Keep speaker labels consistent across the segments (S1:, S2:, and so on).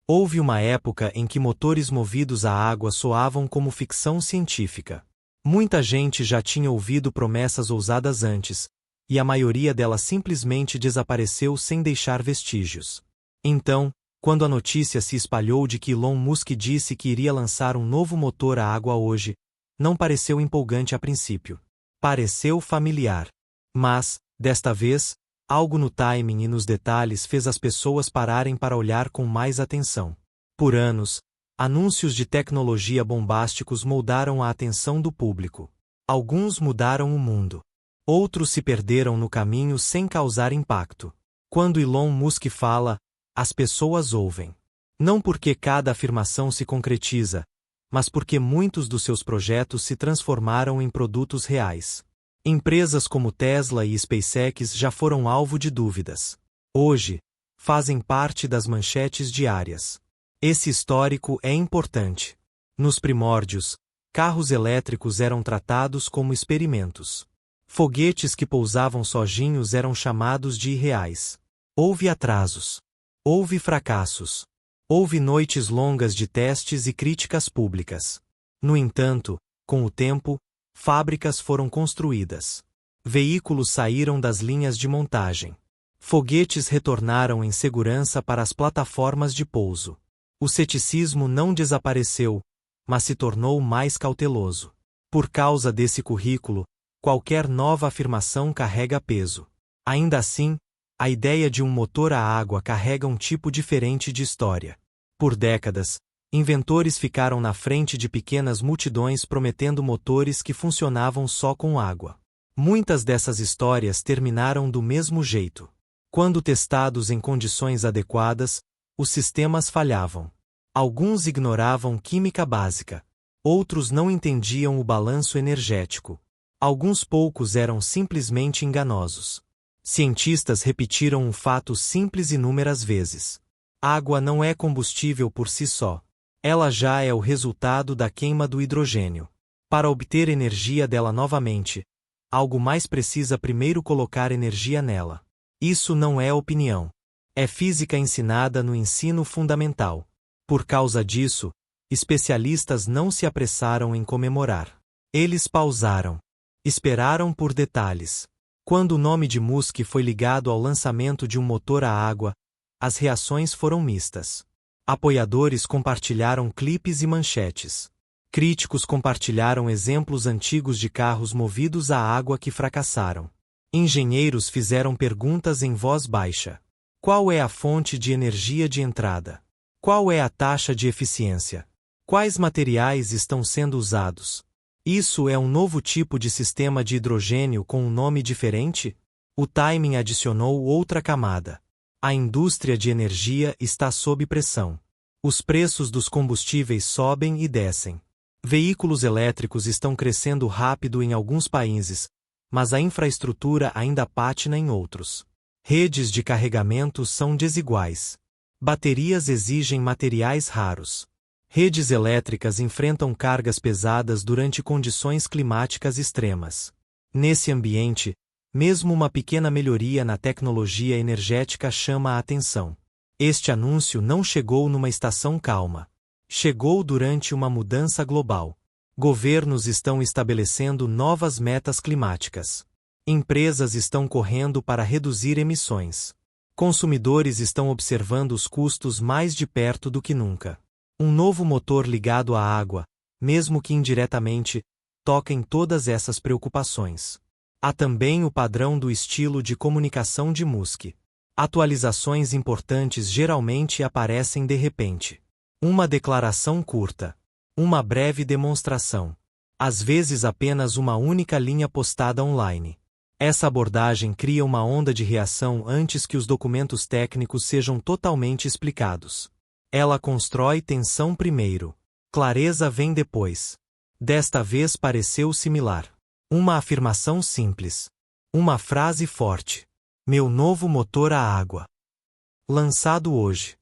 S1: Houve uma época em que motores movidos a água soavam como ficção científica. Muita gente já tinha ouvido promessas ousadas antes, e a maioria delas simplesmente desapareceu sem deixar vestígios. Então, quando a notícia se espalhou de que Elon Musk disse que iria lançar um novo motor a água hoje, não pareceu empolgante a princípio. Pareceu familiar. Mas, desta vez, algo no timing e nos detalhes fez as pessoas pararem para olhar com mais atenção. Por anos, anúncios de tecnologia bombásticos moldaram a atenção do público. Alguns mudaram o mundo. Outros se perderam no caminho sem causar impacto. Quando Elon Musk fala, as pessoas ouvem. Não porque cada afirmação se concretiza, mas porque muitos dos seus projetos se transformaram em produtos reais. Empresas como Tesla e SpaceX já foram alvo de dúvidas. Hoje, fazem parte das manchetes diárias. Esse histórico é importante. Nos primórdios, carros elétricos eram tratados como experimentos. Foguetes que pousavam sozinhos eram chamados de irreais. Houve atrasos. Houve fracassos. Houve noites longas de testes e críticas públicas. No entanto, com o tempo, fábricas foram construídas. Veículos saíram das linhas de montagem. Foguetes retornaram em segurança para as plataformas de pouso. O ceticismo não desapareceu, mas se tornou mais cauteloso. Por causa desse currículo, qualquer nova afirmação carrega peso. Ainda assim, a ideia de um motor a água carrega um tipo diferente de história. Por décadas, inventores ficaram na frente de pequenas multidões prometendo motores que funcionavam só com água. Muitas dessas histórias terminaram do mesmo jeito. Quando testados em condições adequadas, os sistemas falhavam. Alguns ignoravam química básica. Outros não entendiam o balanço energético. Alguns poucos eram simplesmente enganosos. Cientistas repetiram um fato simples inúmeras vezes. Água não é combustível por si só. Ela já é o resultado da queima do hidrogênio. Para obter energia dela novamente, algo mais precisa primeiro colocar energia nela. Isso não é opinião. É física ensinada no ensino fundamental. Por causa disso, especialistas não se apressaram em comemorar. Eles pausaram. Esperaram por detalhes. Quando o nome de Musk foi ligado ao lançamento de um motor a água, as reações foram mistas. Apoiadores compartilharam clipes e manchetes. Críticos compartilharam exemplos antigos de carros movidos a água que fracassaram. Engenheiros fizeram perguntas em voz baixa. Qual é a fonte de energia de entrada? Qual é a taxa de eficiência? Quais materiais estão sendo usados? Isso é um novo tipo de sistema de hidrogênio com um nome diferente? O timing adicionou outra camada. A indústria de energia está sob pressão. Os preços dos combustíveis sobem e descem. Veículos elétricos estão crescendo rápido em alguns países, mas a infraestrutura ainda patina em outros. Redes de carregamento são desiguais. Baterias exigem materiais raros. Redes elétricas enfrentam cargas pesadas durante condições climáticas extremas. Nesse ambiente, mesmo uma pequena melhoria na tecnologia energética chama a atenção. Este anúncio não chegou numa estação calma. Chegou durante uma mudança global. Governos estão estabelecendo novas metas climáticas. Empresas estão correndo para reduzir emissões. Consumidores estão observando os custos mais de perto do que nunca. Um novo motor ligado à água, mesmo que indiretamente, toca em todas essas preocupações. Há também o padrão do estilo de comunicação de Musk. Atualizações importantes geralmente aparecem de repente. Uma declaração curta. Uma breve demonstração. Às vezes apenas uma única linha postada online. Essa abordagem cria uma onda de reação antes que os documentos técnicos sejam totalmente explicados. Ela constrói tensão primeiro. Clareza vem depois. Desta vez pareceu similar. Uma afirmação simples. Uma frase forte. Meu novo motor a água. Lançado hoje.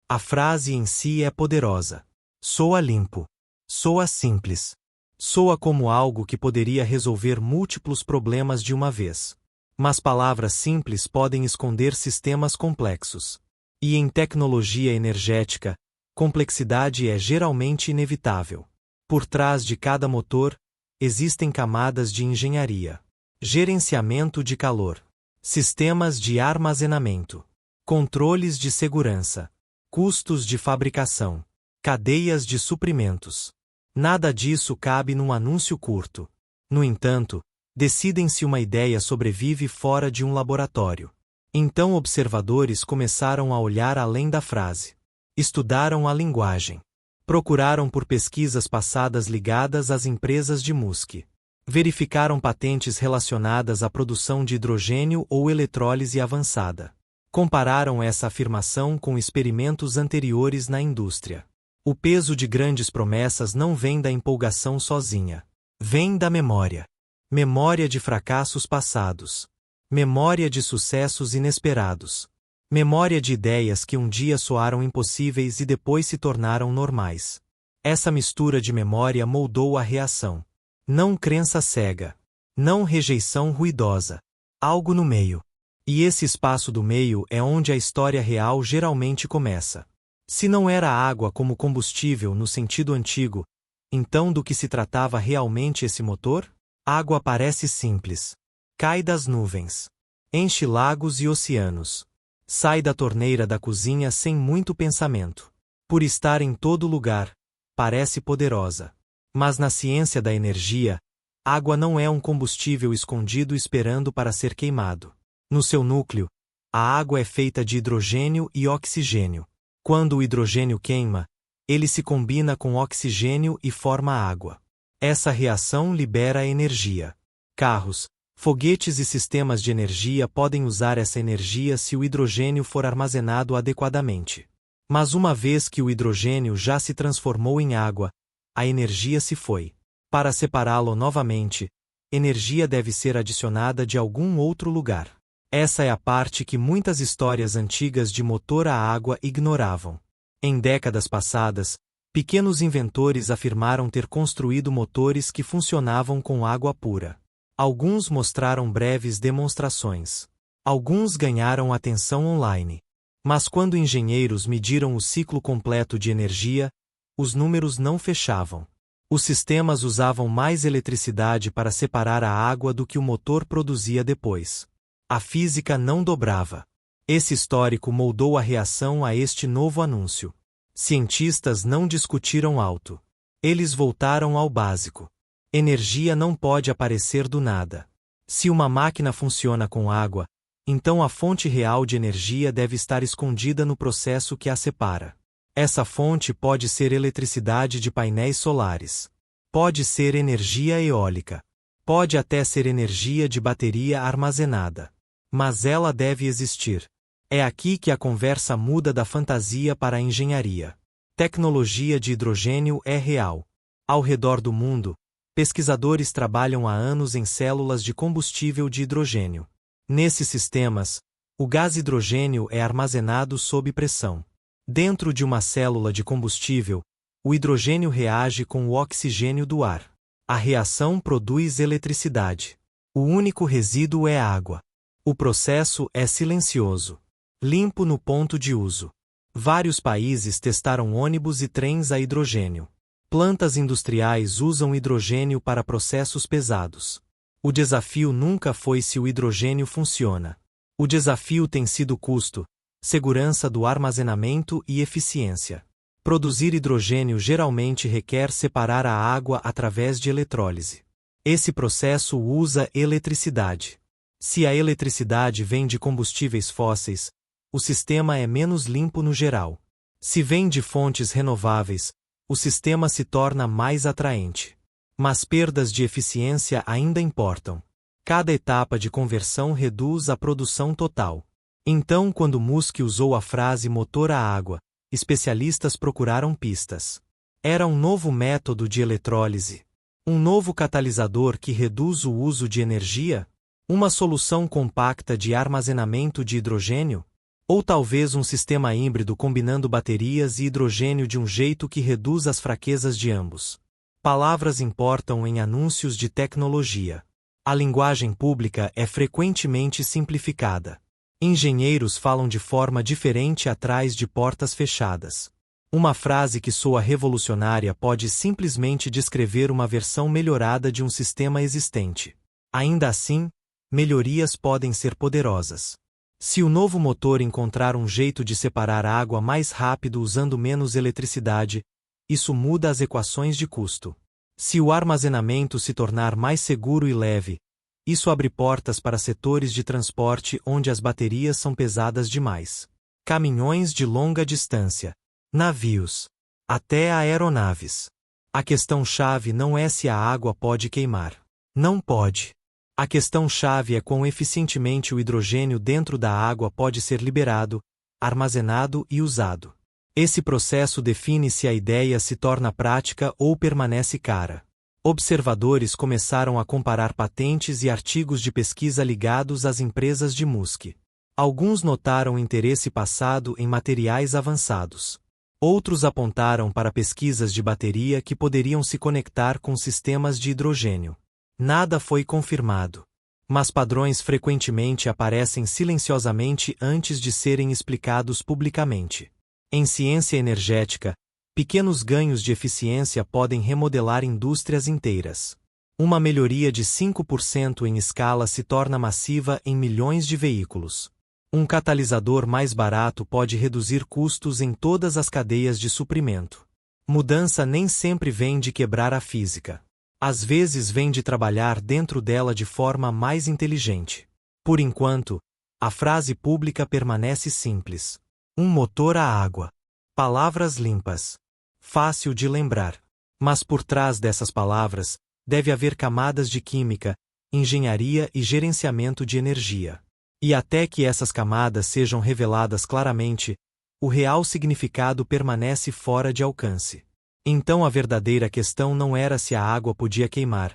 S1: A frase em si é poderosa. Soa limpo. Soa simples. Soa como algo que poderia resolver múltiplos problemas de uma vez. Mas palavras simples podem esconder sistemas complexos. E em tecnologia energética, Complexidade é geralmente inevitável. Por trás de cada motor, existem camadas de engenharia, gerenciamento de calor, sistemas de armazenamento, controles de segurança, custos de fabricação, cadeias de suprimentos. Nada disso cabe num anúncio curto. No entanto, decidem se uma ideia sobrevive fora de um laboratório. Então observadores começaram a olhar além da frase. Estudaram a linguagem. Procuraram por pesquisas passadas ligadas às empresas de Musk. Verificaram patentes relacionadas à produção de hidrogênio ou eletrólise avançada. Compararam essa afirmação com experimentos anteriores na indústria. O peso de grandes promessas não vem da empolgação sozinha. Vem da memória. Memória de fracassos passados. Memória de sucessos inesperados. Memória de ideias que um dia soaram impossíveis e depois se tornaram normais. Essa mistura de memória moldou a reação. Não crença cega. Não rejeição ruidosa. Algo no meio. E esse espaço do meio é onde a história real geralmente começa. Se não era água como combustível no sentido antigo, então do que se tratava realmente esse motor? Água parece simples. Cai das nuvens. Enche lagos e oceanos. Sai da torneira da cozinha sem muito pensamento. Por estar em todo lugar, parece poderosa. Mas na ciência da energia, água não é um combustível escondido esperando para ser queimado. No seu núcleo, a água é feita de hidrogênio e oxigênio. Quando o hidrogênio queima, ele se combina com oxigênio e forma água. Essa reação libera energia. Carros, foguetes e sistemas de energia podem usar essa energia se o hidrogênio for armazenado adequadamente. Mas uma vez que o hidrogênio já se transformou em água, a energia se foi. Para separá-lo novamente, energia deve ser adicionada de algum outro lugar. Essa é a parte que muitas histórias antigas de motor a água ignoravam. Em décadas passadas, pequenos inventores afirmaram ter construído motores que funcionavam com água pura. Alguns mostraram breves demonstrações. Alguns ganharam atenção online. Mas quando engenheiros mediram o ciclo completo de energia, os números não fechavam. Os sistemas usavam mais eletricidade para separar a água do que o motor produzia depois. A física não dobrava. Esse histórico moldou a reação a este novo anúncio. Cientistas não discutiram alto. Eles voltaram ao básico. Energia não pode aparecer do nada. Se uma máquina funciona com água, então a fonte real de energia deve estar escondida no processo que a separa. Essa fonte pode ser eletricidade de painéis solares. Pode ser energia eólica. Pode até ser energia de bateria armazenada. Mas ela deve existir. É aqui que a conversa muda da fantasia para a engenharia. Tecnologia de hidrogênio é real. Ao redor do mundo, pesquisadores trabalham há anos em células de combustível de hidrogênio. Nesses sistemas, o gás hidrogênio é armazenado sob pressão. Dentro de uma célula de combustível, o hidrogênio reage com o oxigênio do ar. A reação produz eletricidade. O único resíduo é água. O processo é silencioso. Limpo no ponto de uso. Vários países testaram ônibus e trens a hidrogênio. Plantas industriais usam hidrogênio para processos pesados. O desafio nunca foi se o hidrogênio funciona. O desafio tem sido custo, segurança do armazenamento e eficiência. Produzir hidrogênio geralmente requer separar a água através de eletrólise. Esse processo usa eletricidade. Se a eletricidade vem de combustíveis fósseis, o sistema é menos limpo no geral. Se vem de fontes renováveis, o sistema se torna mais atraente. Mas perdas de eficiência ainda importam. Cada etapa de conversão reduz a produção total. Então, quando Musk usou a frase motor a água, especialistas procuraram pistas. Era um novo método de eletrólise? Um novo catalisador que reduz o uso de energia? Uma solução compacta de armazenamento de hidrogênio? Ou talvez um sistema híbrido combinando baterias e hidrogênio de um jeito que reduz as fraquezas de ambos? Palavras importam em anúncios de tecnologia. A linguagem pública é frequentemente simplificada. Engenheiros falam de forma diferente atrás de portas fechadas. Uma frase que soa revolucionária pode simplesmente descrever uma versão melhorada de um sistema existente. Ainda assim, melhorias podem ser poderosas. Se o novo motor encontrar um jeito de separar a água mais rápido usando menos eletricidade, isso muda as equações de custo. Se o armazenamento se tornar mais seguro e leve, isso abre portas para setores de transporte onde as baterias são pesadas demais. Caminhões de longa distância, navios, até aeronaves. A questão-chave não é se a água pode queimar. Não pode. A questão-chave é quão eficientemente o hidrogênio dentro da água pode ser liberado, armazenado e usado. Esse processo define se a ideia se torna prática ou permanece cara. Observadores começaram a comparar patentes e artigos de pesquisa ligados às empresas de Musk. Alguns notaram interesse passado em materiais avançados. Outros apontaram para pesquisas de bateria que poderiam se conectar com sistemas de hidrogênio. Nada foi confirmado. Mas padrões frequentemente aparecem silenciosamente antes de serem explicados publicamente. Em ciência energética, pequenos ganhos de eficiência podem remodelar indústrias inteiras. Uma melhoria de 5% em escala se torna massiva em milhões de veículos. Um catalisador mais barato pode reduzir custos em todas as cadeias de suprimento. Mudança nem sempre vem de quebrar a física. Às vezes vem de trabalhar dentro dela de forma mais inteligente. Por enquanto, a frase pública permanece simples. Um motor a água. Palavras limpas. Fácil de lembrar. Mas por trás dessas palavras, deve haver camadas de química, engenharia e gerenciamento de energia. E até que essas camadas sejam reveladas claramente, o real significado permanece fora de alcance. Então a verdadeira questão não era se a água podia queimar,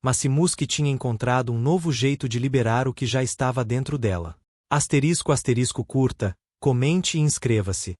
S1: mas se Musk tinha encontrado um novo jeito de liberar o que já estava dentro dela. **curta, comente e inscreva-se.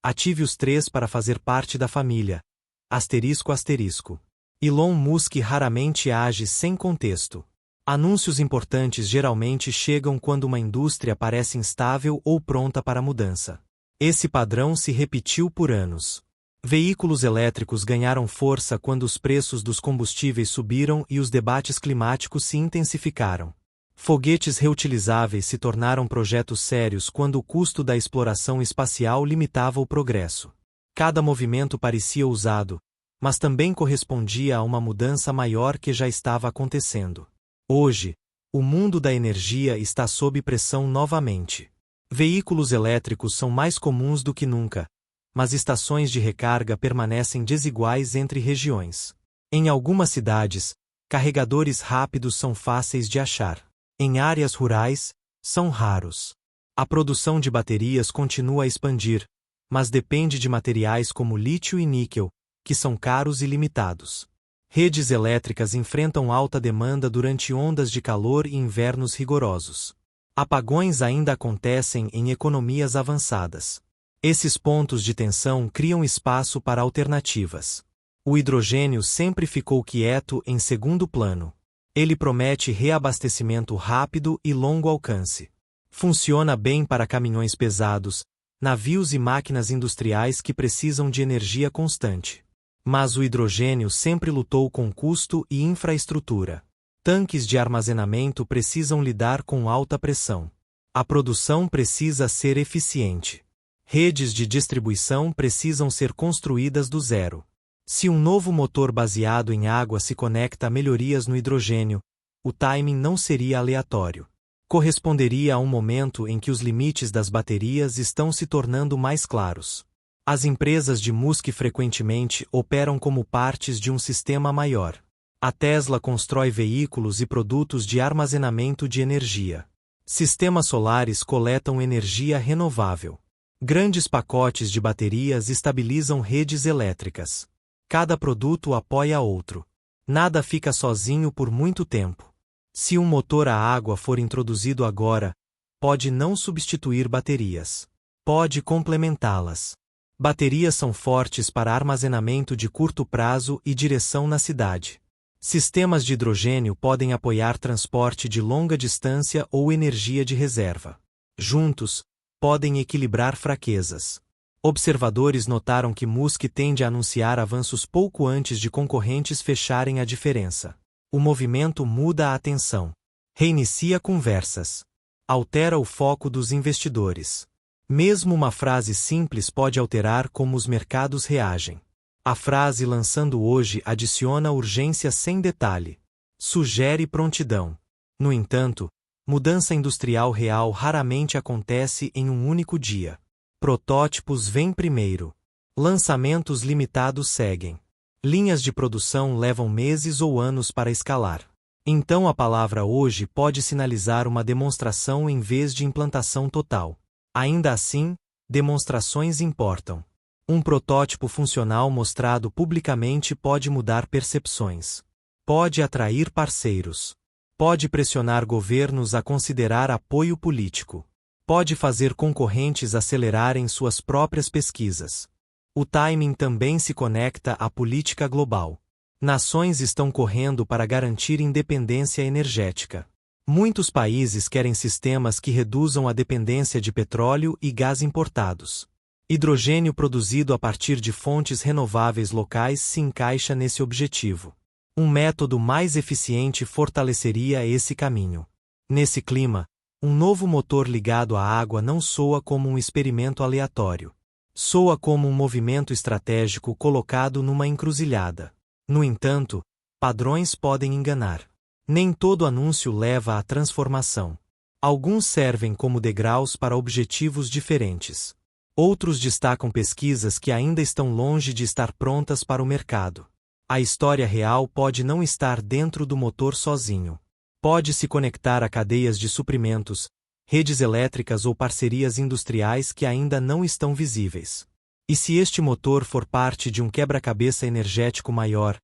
S1: Ative os 3 para fazer parte da família. **. Elon Musk raramente age sem contexto. Anúncios importantes geralmente chegam quando uma indústria parece instável ou pronta para mudança. Esse padrão se repetiu por anos. Veículos elétricos ganharam força quando os preços dos combustíveis subiram e os debates climáticos se intensificaram. Foguetes reutilizáveis se tornaram projetos sérios quando o custo da exploração espacial limitava o progresso. Cada movimento parecia ousado, mas também correspondia a uma mudança maior que já estava acontecendo. Hoje, o mundo da energia está sob pressão novamente. Veículos elétricos são mais comuns do que nunca, mas estações de recarga permanecem desiguais entre regiões. Em algumas cidades, carregadores rápidos são fáceis de achar. Em áreas rurais, são raros. A produção de baterias continua a expandir, mas depende de materiais como lítio e níquel, que são caros e limitados. Redes elétricas enfrentam alta demanda durante ondas de calor e invernos rigorosos. Apagões ainda acontecem em economias avançadas. Esses pontos de tensão criam espaço para alternativas. O hidrogênio sempre ficou quieto em segundo plano. Ele promete reabastecimento rápido e longo alcance. Funciona bem para caminhões pesados, navios e máquinas industriais que precisam de energia constante. Mas o hidrogênio sempre lutou com custo e infraestrutura. Tanques de armazenamento precisam lidar com alta pressão. A produção precisa ser eficiente. Redes de distribuição precisam ser construídas do zero. Se um novo motor baseado em água se conecta a melhorias no hidrogênio, o timing não seria aleatório. Corresponderia a um momento em que os limites das baterias estão se tornando mais claros. As empresas de Musk frequentemente operam como partes de um sistema maior. A Tesla constrói veículos e produtos de armazenamento de energia. Sistemas solares coletam energia renovável. Grandes pacotes de baterias estabilizam redes elétricas. Cada produto apoia outro. Nada fica sozinho por muito tempo. Se um motor a água for introduzido agora, pode não substituir baterias. Pode complementá-las. Baterias são fortes para armazenamento de curto prazo e direção na cidade. Sistemas de hidrogênio podem apoiar transporte de longa distância ou energia de reserva. Juntos, podem equilibrar fraquezas. Observadores notaram que Musk tende a anunciar avanços pouco antes de concorrentes fecharem a diferença. O movimento muda a atenção. Reinicia conversas. Altera o foco dos investidores. Mesmo uma frase simples pode alterar como os mercados reagem. A frase lançando hoje adiciona urgência sem detalhe. Sugere prontidão. No entanto, mudança industrial real raramente acontece em um único dia. Protótipos vêm primeiro. Lançamentos limitados seguem. Linhas de produção levam meses ou anos para escalar. Então a palavra hoje pode sinalizar uma demonstração em vez de implantação total. Ainda assim, demonstrações importam. Um protótipo funcional mostrado publicamente pode mudar percepções. Pode atrair parceiros. Pode pressionar governos a considerar apoio político. Pode fazer concorrentes acelerarem suas próprias pesquisas. O timing também se conecta à política global. Nações estão correndo para garantir independência energética. Muitos países querem sistemas que reduzam a dependência de petróleo e gás importados. Hidrogênio produzido a partir de fontes renováveis locais se encaixa nesse objetivo. Um método mais eficiente fortaleceria esse caminho. Nesse clima, um novo motor ligado à água não soa como um experimento aleatório. Soa como um movimento estratégico colocado numa encruzilhada. No entanto, padrões podem enganar. Nem todo anúncio leva à transformação. Alguns servem como degraus para objetivos diferentes. Outros destacam pesquisas que ainda estão longe de estar prontas para o mercado. A história real pode não estar dentro do motor sozinho. Pode se conectar a cadeias de suprimentos, redes elétricas ou parcerias industriais que ainda não estão visíveis. E se este motor for parte de um quebra-cabeça energético maior,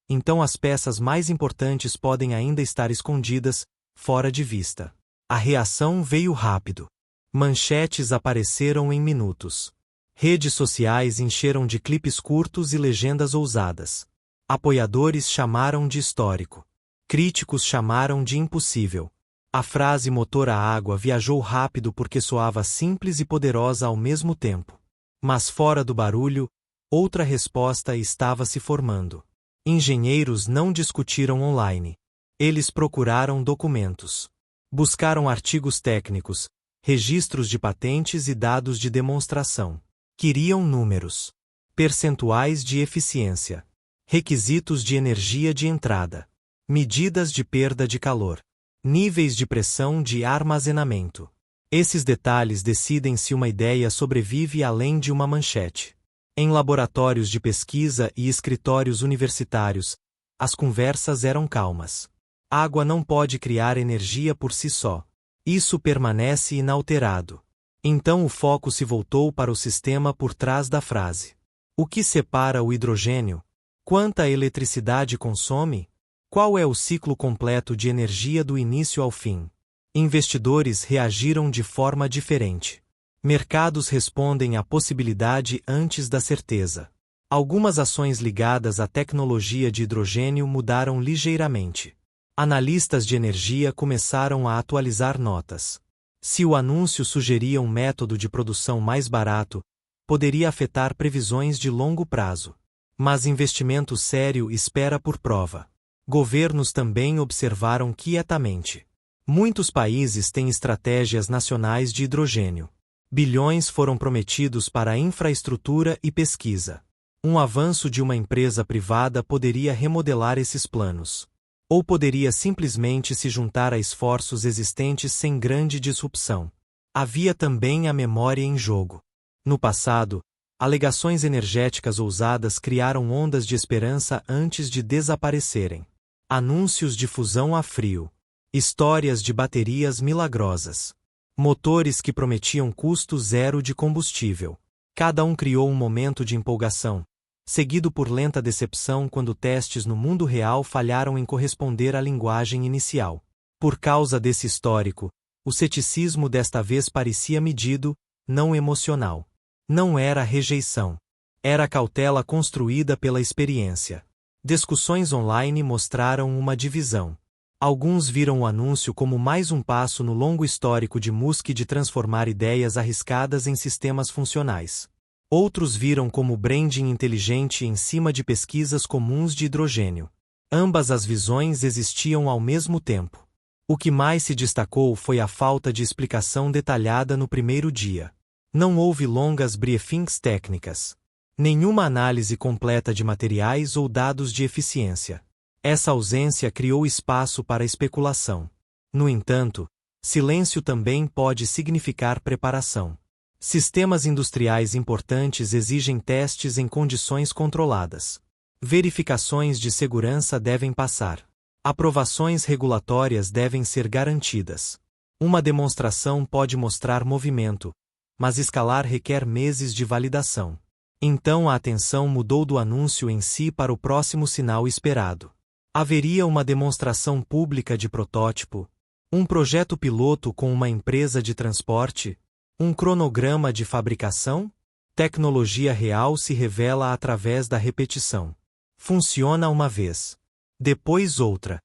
S1: então as peças mais importantes podem ainda estar escondidas, fora de vista. A reação veio rápido. Manchetes apareceram em minutos. Redes sociais encheram de clipes curtos e legendas ousadas. Apoiadores chamaram de histórico. Críticos chamaram de impossível. A frase motor a água viajou rápido porque soava simples e poderosa ao mesmo tempo. Mas fora do barulho, outra resposta estava se formando. Engenheiros não discutiram online. Eles procuraram documentos. Buscaram artigos técnicos, registros de patentes e dados de demonstração. Queriam números. Percentuais de eficiência. Requisitos de energia de entrada. Medidas de perda de calor. Níveis de pressão de armazenamento. Esses detalhes decidem se uma ideia sobrevive além de uma manchete. Em laboratórios de pesquisa e escritórios universitários, as conversas eram calmas. Água não pode criar energia por si só. Isso permanece inalterado. Então o foco se voltou para o sistema por trás da frase. O que separa o hidrogênio? Quanta eletricidade consome? Qual é o ciclo completo de energia do início ao fim? Investidores reagiram de forma diferente. Mercados respondem à possibilidade antes da certeza. Algumas ações ligadas à tecnologia de hidrogênio mudaram ligeiramente. Analistas de energia começaram a atualizar notas. Se o anúncio sugeria um método de produção mais barato, poderia afetar previsões de longo prazo. Mas investimento sério espera por prova. Governos também observaram quietamente. Muitos países têm estratégias nacionais de hidrogênio. Bilhões foram prometidos para a infraestrutura e pesquisa. Um avanço de uma empresa privada poderia remodelar esses planos. Ou poderia simplesmente se juntar a esforços existentes sem grande disrupção. Havia também a memória em jogo. No passado, alegações energéticas ousadas criaram ondas de esperança antes de desaparecerem. Anúncios de fusão a frio. Histórias de baterias milagrosas. Motores que prometiam custo zero de combustível. Cada um criou um momento de empolgação, seguido por lenta decepção quando testes no mundo real falharam em corresponder à linguagem inicial. Por causa desse histórico, o ceticismo desta vez parecia medido, não emocional. Não era rejeição. Era cautela construída pela experiência. Discussões online mostraram uma divisão. Alguns viram o anúncio como mais um passo no longo histórico de Musk de transformar ideias arriscadas em sistemas funcionais. Outros viram como branding inteligente em cima de pesquisas comuns de hidrogênio. Ambas as visões existiam ao mesmo tempo. O que mais se destacou foi a falta de explicação detalhada no primeiro dia. Não houve longas briefings técnicas. Nenhuma análise completa de materiais ou dados de eficiência. Essa ausência criou espaço para especulação. No entanto, silêncio também pode significar preparação. Sistemas industriais importantes exigem testes em condições controladas. Verificações de segurança devem passar. Aprovações regulatórias devem ser garantidas. Uma demonstração pode mostrar movimento, mas escalar requer meses de validação. Então a atenção mudou do anúncio em si para o próximo sinal esperado. Haveria uma demonstração pública de protótipo, um projeto piloto com uma empresa de transporte, um cronograma de fabricação? Tecnologia real se revela através da repetição. Funciona uma vez. Depois outra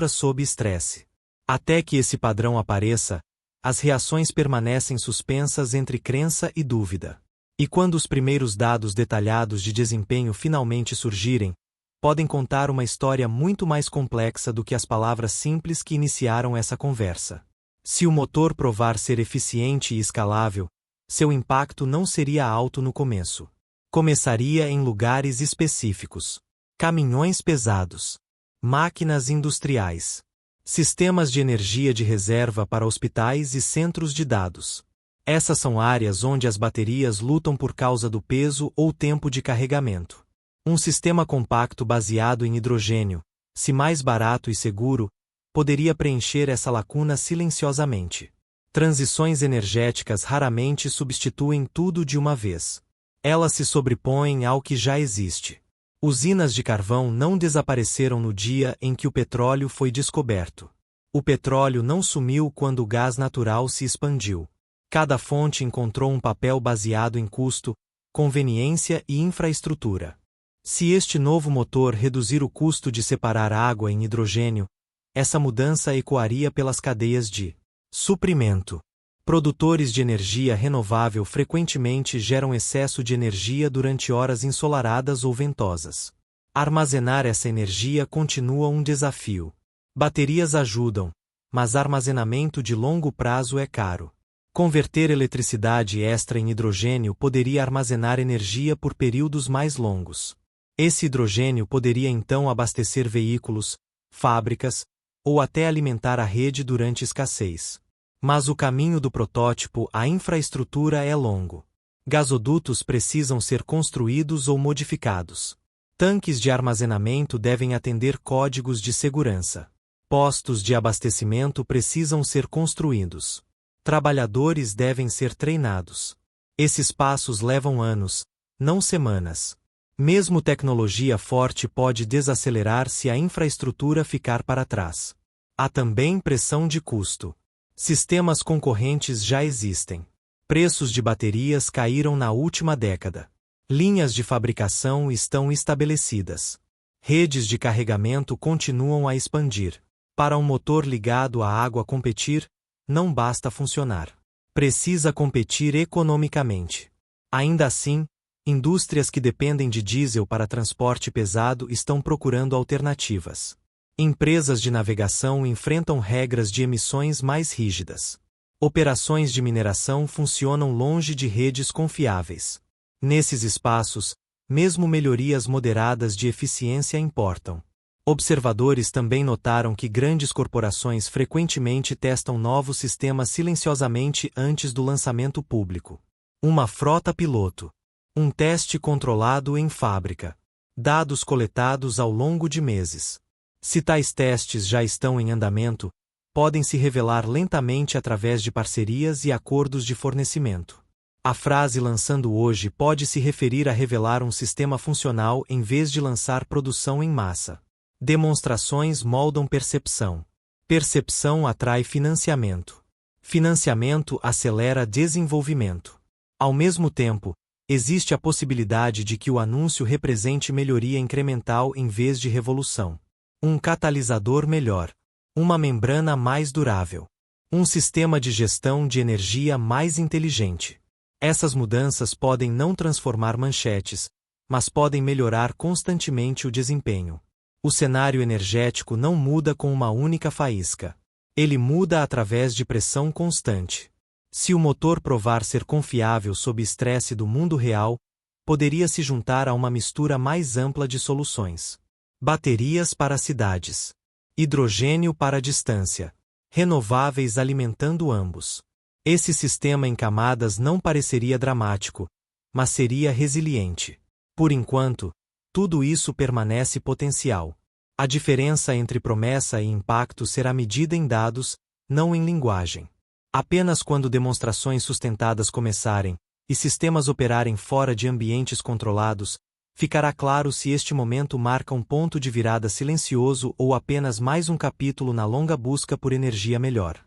S1: sob estresse. Até que esse padrão apareça, as reações permanecem suspensas entre crença e dúvida. E quando os primeiros dados detalhados de desempenho finalmente surgirem, podem contar uma história muito mais complexa do que as palavras simples que iniciaram essa conversa. Se o motor provar ser eficiente e escalável, seu impacto não seria alto no começo. Começaria em lugares específicos. Caminhões pesados. Máquinas industriais. Sistemas de energia de reserva para hospitais e centros de dados. Essas são áreas onde as baterias lutam por causa do peso ou tempo de carregamento. Um sistema compacto baseado em hidrogênio, se mais barato e seguro, poderia preencher essa lacuna silenciosamente. Transições energéticas raramente substituem tudo de uma vez. Elas se sobrepõem ao que já existe. Usinas de carvão não desapareceram no dia em que o petróleo foi descoberto. O petróleo não sumiu quando o gás natural se expandiu. Cada fonte encontrou um papel baseado em custo, conveniência e infraestrutura. Se este novo motor reduzir o custo de separar água em hidrogênio, essa mudança ecoaria pelas cadeias de suprimento. Produtores de energia renovável frequentemente geram excesso de energia durante horas ensolaradas ou ventosas. Armazenar essa energia continua um desafio. Baterias ajudam, mas armazenamento de longo prazo é caro. Converter eletricidade extra em hidrogênio poderia armazenar energia por períodos mais longos. Esse hidrogênio poderia então abastecer veículos, fábricas, ou até alimentar a rede durante escassez. Mas o caminho do protótipo à infraestrutura é longo. Gasodutos precisam ser construídos ou modificados. Tanques de armazenamento devem atender códigos de segurança. Postos de abastecimento precisam ser construídos. Trabalhadores devem ser treinados. Esses passos levam anos, não semanas. Mesmo tecnologia forte pode desacelerar se a infraestrutura ficar para trás. Há também pressão de custo. Sistemas concorrentes já existem. Preços de baterias caíram na última década. Linhas de fabricação estão estabelecidas. Redes de carregamento continuam a expandir. Para um motor ligado à água competir, não basta funcionar. Precisa competir economicamente. Ainda assim, indústrias que dependem de diesel para transporte pesado estão procurando alternativas. Empresas de navegação enfrentam regras de emissões mais rígidas. Operações de mineração funcionam longe de redes confiáveis. Nesses espaços, mesmo melhorias moderadas de eficiência importam. Observadores também notaram que grandes corporações frequentemente testam novos sistemas silenciosamente antes do lançamento público. Uma frota piloto. Um teste controlado em fábrica. Dados coletados ao longo de meses. Se tais testes já estão em andamento, podem se revelar lentamente através de parcerias e acordos de fornecimento. A frase lançando hoje pode se referir a revelar um sistema funcional em vez de lançar produção em massa. Demonstrações moldam percepção. Percepção atrai financiamento. Financiamento acelera desenvolvimento. Ao mesmo tempo, existe a possibilidade de que o anúncio represente melhoria incremental em vez de revolução. Um catalisador melhor. Uma membrana mais durável. Um sistema de gestão de energia mais inteligente. Essas mudanças podem não transformar manchetes, mas podem melhorar constantemente o desempenho. O cenário energético não muda com uma única faísca. Ele muda através de pressão constante. Se o motor provar ser confiável sob estresse do mundo real, poderia se juntar a uma mistura mais ampla de soluções. Baterias para cidades. Hidrogênio para a distância. Renováveis alimentando ambos. Esse sistema em camadas não pareceria dramático, mas seria resiliente. Por enquanto, tudo isso permanece potencial. A diferença entre promessa e impacto será medida em dados, não em linguagem. Apenas quando demonstrações sustentadas começarem, e sistemas operarem fora de ambientes controlados, ficará claro se este momento marca um ponto de virada silencioso ou apenas mais um capítulo na longa busca por energia melhor.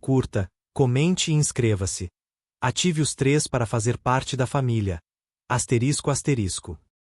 S1: **Curta, comente e inscreva-se. Ative os 3 para fazer parte da família. **.